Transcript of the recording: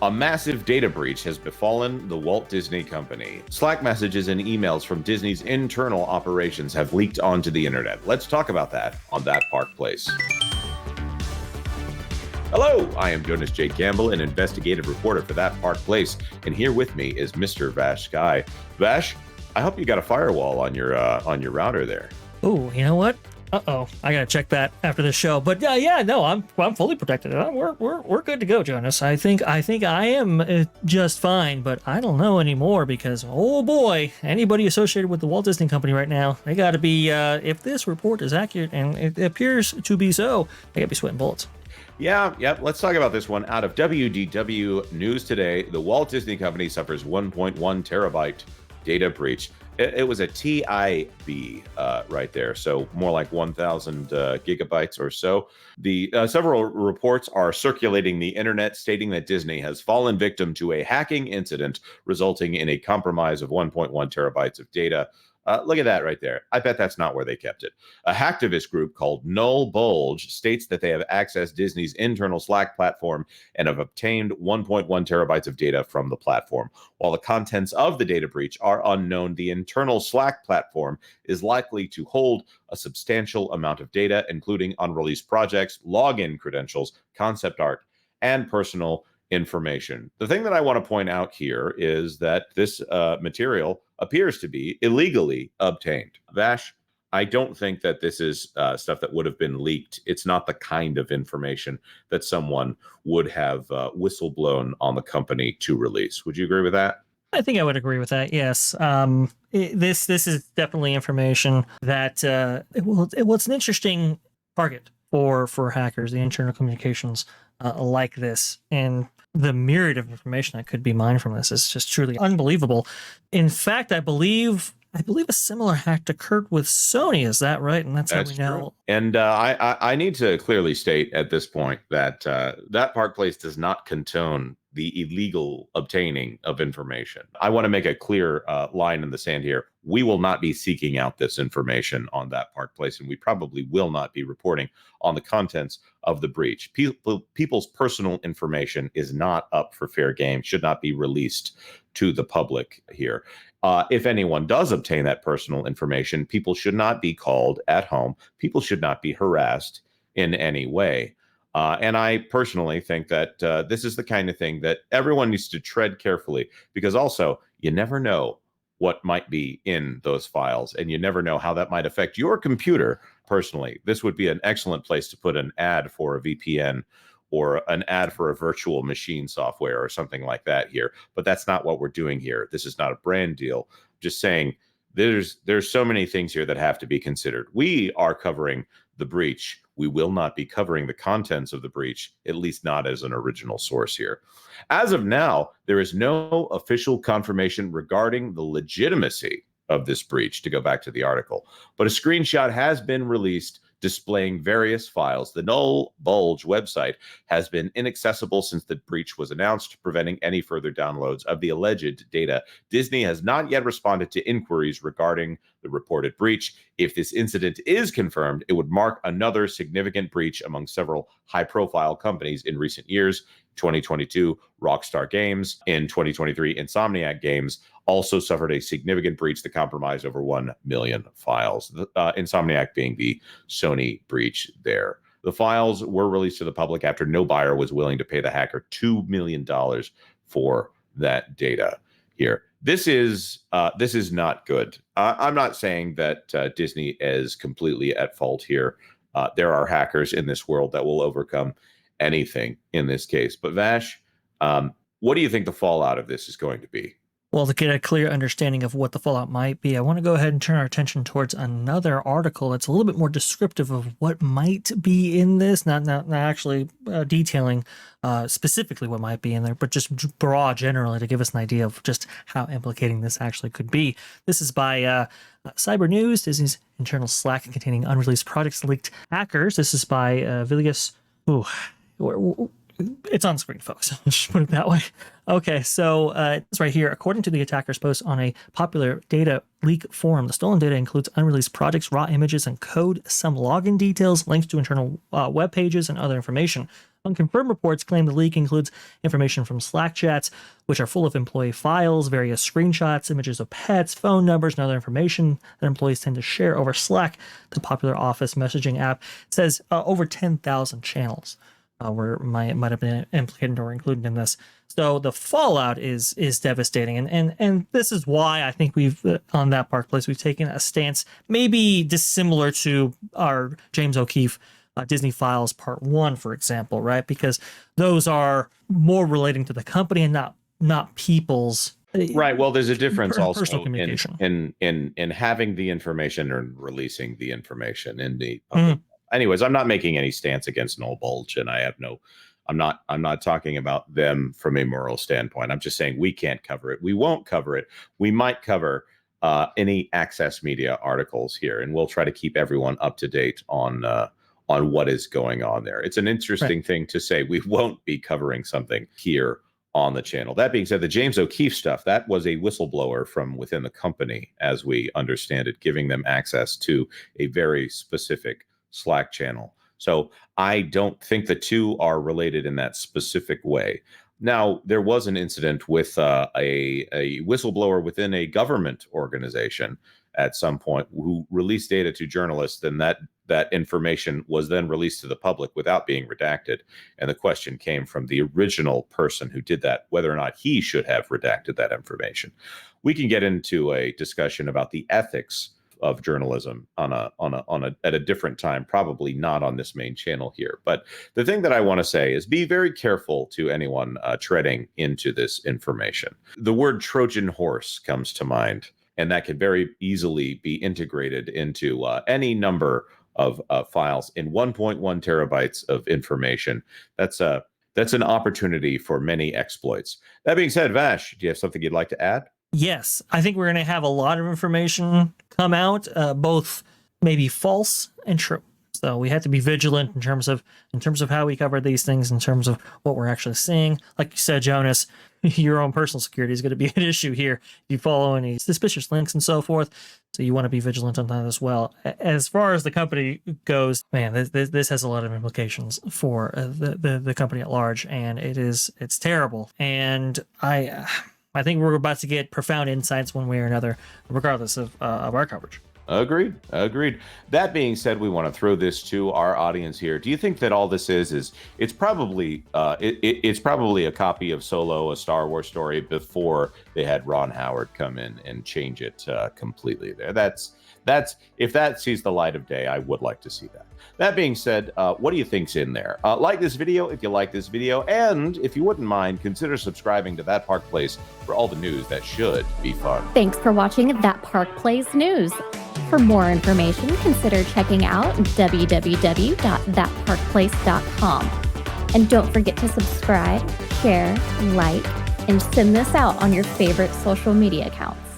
A massive data breach has befallen the Walt Disney Company. Slack messages and emails from Disney's internal operations have leaked onto the internet. Let's talk about that on That Park Place. Hello, I am Jonas J. Campbell, an investigative reporter for That Park Place, and here with me is Mr. VashSky. Vash, I hope you got a firewall on your router there. Oh, you know what? Uh-oh, I gotta check that after the show. But no, I'm fully protected. We're good to go, Jonas. I think I am just fine, but I don't know anymore because oh boy, anybody associated with the Walt Disney Company right now, they got to be. If this report is accurate, and it appears to be so, they got to be sweating bullets. Yeah. Let's talk about this one. Out of WDW News today, the Walt Disney Company suffers 1.1 terabyte data breach. It was a TIB right there, so more like 1,000 gigabytes or so. The several reports are circulating the internet stating that Disney has fallen victim to a hacking incident resulting in a compromise of 1.1 terabytes of data. Look at that right there. I bet that's not where they kept it. A hacktivist group called nullbulge states that they have accessed Disney's internal Slack platform and have obtained 1.1 terabytes of data from the platform. While the contents of the data breach are unknown, the internal Slack platform is likely to hold a substantial amount of data, including unreleased projects, login credentials, concept art, and personal information. The thing that I want to point out here is that this material appears to be illegally obtained. Vash, I don't think that this is stuff that would have been leaked. It's not the kind of information that someone would have whistleblown on the company to release. Would you agree with that? I think I would agree with that. Yes. This is definitely information that it's an interesting target for hackers, the internal communications like this, and the myriad of information that could be mined from this is just truly unbelievable. In fact, I believe a similar hack occurred with Sony. Is that right? And that's how we know. True. And I need to clearly state at this point that That Park Place does not condone the illegal obtaining of information. I want to make a clear line in the sand here. We will not be seeking out this information on That Park Place, and we probably will not be reporting on the contents of the breach. People's personal information is not up for fair game, should not be released to the public here. If anyone does obtain that personal information, people should not be called at home. People should not be harassed in any way. And I personally think that this is the kind of thing that everyone needs to tread carefully, because also you never know what might be in those files, and you never know how that might affect your computer personally. This would be an excellent place to put an ad for a VPN or an ad for a virtual machine software or something like that here. But that's not what we're doing here. This is not a brand deal. Just saying there's so many things here that have to be considered. We are covering the breach. We will not be covering the contents of the breach, at least not as an original source here. As of now, there is no official confirmation regarding the legitimacy of this breach, to go back to the article. But a screenshot has been released displaying various files. The nullbulge website has been inaccessible since the breach was announced, preventing any further downloads of the alleged data. Disney has not yet responded to inquiries regarding the reported breach. If this incident is confirmed, it would mark another significant breach among several high-profile companies in recent years. 2022, Rockstar Games. In 2023, Insomniac Games also suffered a significant breach that compromised over 1 million files. Insomniac being the Sony breach there. The files were released to the public after no buyer was willing to pay the hacker $2 million for that data here. This is not good. I'm not saying that Disney is completely at fault here. There are hackers in this world that will overcome anything in this case. But Vash, what do you think the fallout of this is going to be? Well, to get a clear understanding of what the fallout might be, I want to go ahead and turn our attention towards another article that's a little bit more descriptive of what might be in this, not actually detailing specifically what might be in there, but just broad generally to give us an idea of just how implicating this actually could be. This is by Cyber News, Disney's internal Slack containing unreleased projects leaked hackers. This is by Vilius. It's on screen, folks. Let's just put it that way. Okay, so it's right here. According to the attacker's post on a popular data leak forum, the stolen data includes unreleased projects, raw images, and code, some login details, links to internal web pages, and other information. Unconfirmed reports claim the leak includes information from Slack chats, which are full of employee files, various screenshots, images of pets, phone numbers, and other information that employees tend to share over Slack, the popular office messaging app. It says over 10,000 channels might have been implicated or included in this. So the fallout is devastating, and this is why I think we've on that Park Place we've taken a stance maybe dissimilar to our James O'Keefe Disney Files Part 1, for example, right? Because those are more relating to the company and not people's right. Well, there's a difference also personal communication in having the information and releasing the information in the public. Anyways, I'm not making any stance against nullbulge, and I'm not talking about them from a moral standpoint. I'm just saying we can't cover it. We won't cover it. We might cover any Access Media articles here, and we'll try to keep everyone up to date on what is going on there. It's an interesting thing to say. We won't be covering something here on the channel. That being said, the James O'Keefe stuff, that was a whistleblower from within the company, as we understand it, giving them access to a very specific Slack channel. So I don't think the two are related in that specific way. Now, there was an incident with a whistleblower within a government organization at some point who released data to journalists, and that information was then released to the public without being redacted. And the question came from the original person who did that, whether or not he should have redacted that information. We can get into a discussion about the ethics of journalism at a different time, probably not on this main channel here. But the thing that I want to say is be very careful to anyone treading into this information. The word Trojan horse comes to mind, and that could very easily be integrated into any number of files in 1.1 terabytes of information. That's an opportunity for many exploits. That being said, Vash, do you have something you'd like to add? Yes, I think we're going to have a lot of information come out, both maybe false and true. So we have to be vigilant in terms of how we cover these things, in terms of what we're actually seeing. Like you said, Jonas, your own personal security is going to be an issue here if you follow any suspicious links and so forth. So you want to be vigilant on that as well. As far as the company goes, man, this has a lot of implications for the company at large, and it's terrible. And I think we're about to get profound insights one way or another, regardless of our coverage. Agreed. That being said, we want to throw this to our audience here. Do you think that all this is it's probably a copy of Solo, a Star Wars story, before they had Ron Howard come in and change it completely there? That's if that sees the light of day, I would like to see that. That being said, what do you think's in there? Like this video if you like this video, and if you wouldn't mind, consider subscribing to That Park Place for all the news that should be fun. Thanks for watching That Park Place News. For more information, consider checking out www.thatparkplace.com. And don't forget to subscribe, share, like, and send this out on your favorite social media accounts.